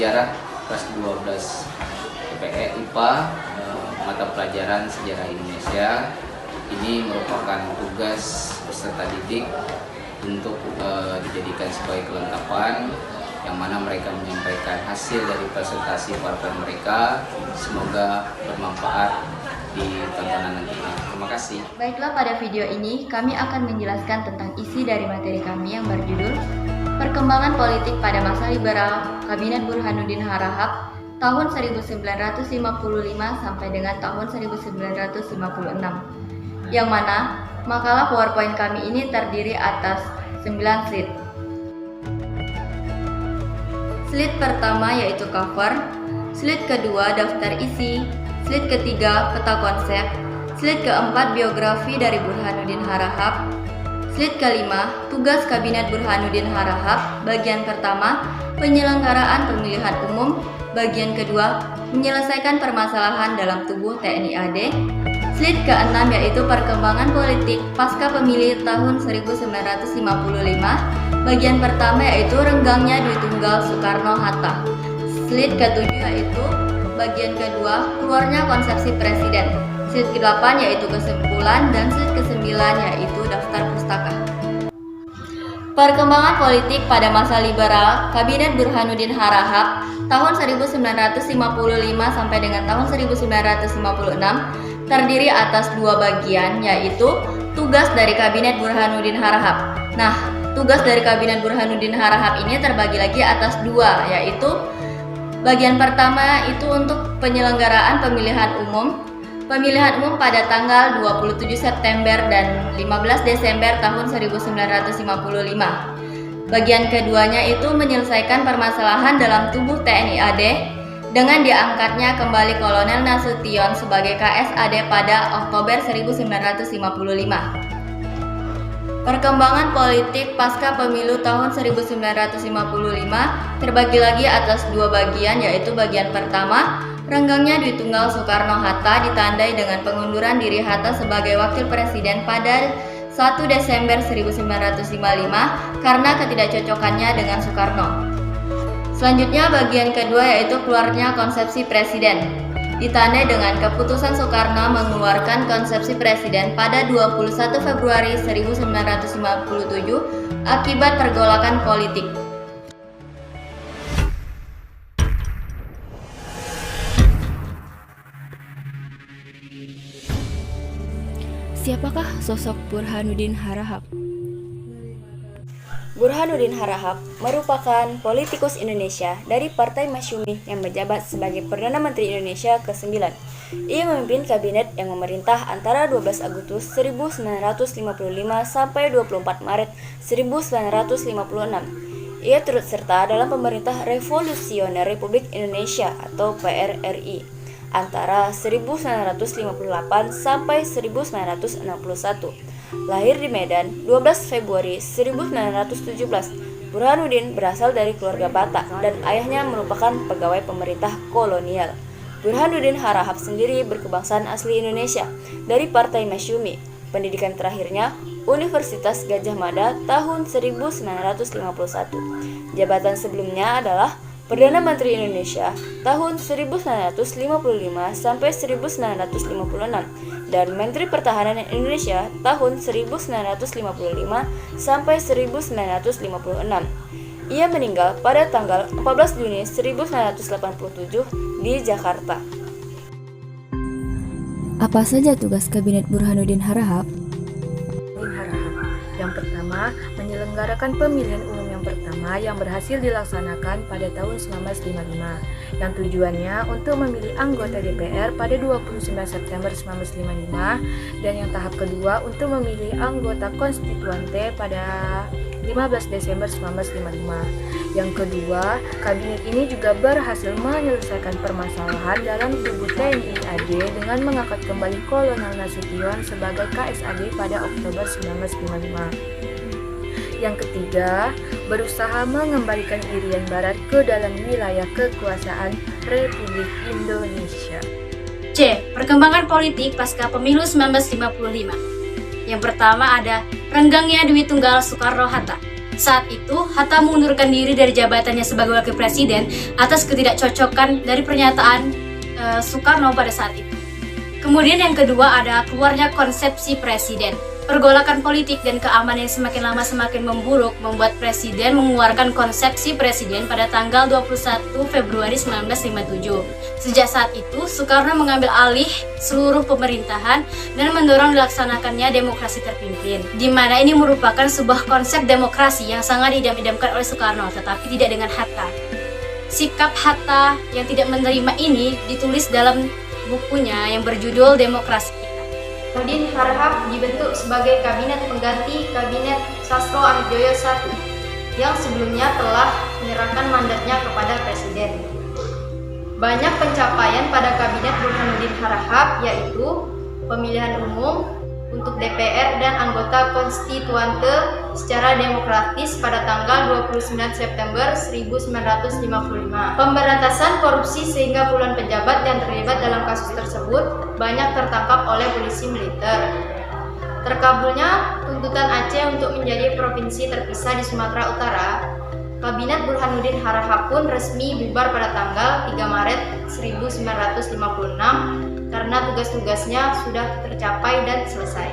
sejarah kelas 12 PPE IPA, mata pelajaran sejarah Indonesia. Ini merupakan tugas peserta didik untuk dijadikan sebagai kelengkapan, yang mana mereka menyampaikan hasil dari presentasi PowerPoint mereka. Semoga bermanfaat di tontonan nantinya. Terima kasih. Baiklah, pada video ini kami akan menjelaskan tentang isi dari materi kami yang berjudul Perkembangan Politik pada Masa Liberal Kabinet Burhanuddin Harahap tahun 1955 sampai dengan tahun 1956, yang mana makalah PowerPoint kami ini terdiri atas 9 slide. Slide pertama yaitu cover, slide kedua daftar isi, slide ketiga peta konsep, slide keempat biografi dari Burhanuddin Harahap, slide kelima tugas Kabinet Burhanuddin Harahap, bagian pertama penyelenggaraan pemilihan umum, bagian kedua menyelesaikan permasalahan dalam tubuh TNI AD, slide ke-6 yaitu perkembangan politik pasca pemilih tahun 1955, bagian pertama yaitu renggangnya Dwi Tunggal Soekarno-Hatta, slide ke-7 yaitu bagian kedua keluarnya konsepsi presiden, slide ke-8 yaitu kesimpulan, dan slide ke-9 yaitu daftar pustaka. Perkembangan politik pada masa liberal Kabinet Burhanuddin Harahap tahun 1955 sampai dengan tahun 1956 terdiri atas dua bagian, yaitu tugas dari Kabinet Burhanuddin Harahap. Nah, tugas dari Kabinet Burhanuddin Harahap ini terbagi lagi atas dua, yaitu bagian pertama itu untuk penyelenggaraan pemilihan umum pada tanggal 27 September dan 15 Desember tahun 1955. Bagian keduanya itu menyelesaikan permasalahan dalam tubuh TNI AD dengan diangkatnya kembali Kolonel Nasution sebagai KSAD pada Oktober 1955. Perkembangan politik pasca pemilu tahun 1955 terbagi lagi atas dua bagian, yaitu bagian pertama renggangnya Dwi Tunggal Soekarno-Hatta ditandai dengan pengunduran diri Hatta sebagai wakil presiden pada 1 Desember 1955 karena ketidakcocokannya dengan Soekarno. Selanjutnya bagian kedua yaitu keluarnya konsepsi presiden, ditandai dengan keputusan Soekarno mengeluarkan konsepsi presiden pada 21 Februari 1957 akibat pergolakan politik. Siapakah sosok Burhanuddin Harahap? Burhanuddin Harahap merupakan politikus Indonesia dari Partai Masyumi yang menjabat sebagai Perdana Menteri Indonesia ke-9. Ia memimpin kabinet yang memerintah antara 12 Agustus 1955 sampai 24 Maret 1956. Ia turut serta dalam pemerintah Revolusioner Republik Indonesia atau PRRI antara 1958 sampai 1961. Lahir di Medan 12 Februari 1917, Burhanuddin berasal dari keluarga Batak dan ayahnya merupakan pegawai pemerintah kolonial. Burhanuddin Harahap sendiri berkebangsaan asli Indonesia dari Partai Masyumi. Pendidikan terakhirnya Universitas Gadjah Mada tahun 1951. Jabatan sebelumnya adalah Perdana Menteri Indonesia tahun 1955 sampai 1956 dan Menteri Pertahanan Indonesia tahun 1955 sampai 1956. Ia meninggal pada tanggal 14 Juni 1987 di Jakarta. Apa saja tugas Kabinet Burhanuddin Harahap? Yang pertama, menyelenggarakan pemilihan umum yang pertama yang berhasil dilaksanakan pada tahun 1955, yang tujuannya untuk memilih anggota DPR pada 29 September 1955, dan yang tahap kedua untuk memilih anggota konstituante pada 15 Desember 1955. Yang kedua, kabinet ini juga berhasil menyelesaikan permasalahan dalam tubuh TNI AD dengan mengangkat kembali Kolonel Nasution sebagai KSAD pada Oktober 1955. Yang ketiga, berusaha mengembalikan Irian Barat ke dalam wilayah kekuasaan Republik Indonesia. C. Perkembangan politik pasca pemilu 1955. Yang pertama ada renggangnya Dwi Tunggal Soekarno-Hatta. Saat itu, Hatta mengundurkan diri dari jabatannya sebagai wakil presiden atas ketidakcocokan dari pernyataan Soekarno pada saat itu. Kemudian yang kedua ada keluarnya konsepsi presiden. Pergolakan politik dan keamanan yang semakin lama semakin memburuk membuat presiden mengeluarkan konsepsi presiden pada tanggal 21 Februari 1957. Sejak saat itu, Soekarno mengambil alih seluruh pemerintahan dan mendorong dilaksanakannya demokrasi terpimpin, di mana ini merupakan sebuah konsep demokrasi yang sangat idam-idamkan oleh Soekarno, tetapi tidak dengan Hatta. Sikap Hatta yang tidak menerima ini ditulis dalam bukunya yang berjudul Demokrasi. Burhanuddin Harahap dibentuk sebagai kabinet pengganti Kabinet Sastro Amidjoyo I yang sebelumnya telah menyerahkan mandatnya kepada Presiden. Banyak pencapaian pada Kabinet Burhanuddin Harahap yaitu pemilihan umum untuk DPR dan anggota konstituante secara demokratis pada tanggal 29 September 1955. Pemberantasan korupsi sehingga puluhan pejabat yang terlibat dalam kasus tersebut banyak tertangkap oleh polisi militer. Terkabulnya tuntutan Aceh untuk menjadi provinsi terpisah di Sumatera Utara, Kabinet Burhanuddin Harahap pun resmi bubar pada tanggal 3 Maret 1956 karena tugas-tugasnya sudah tercapai dan selesai.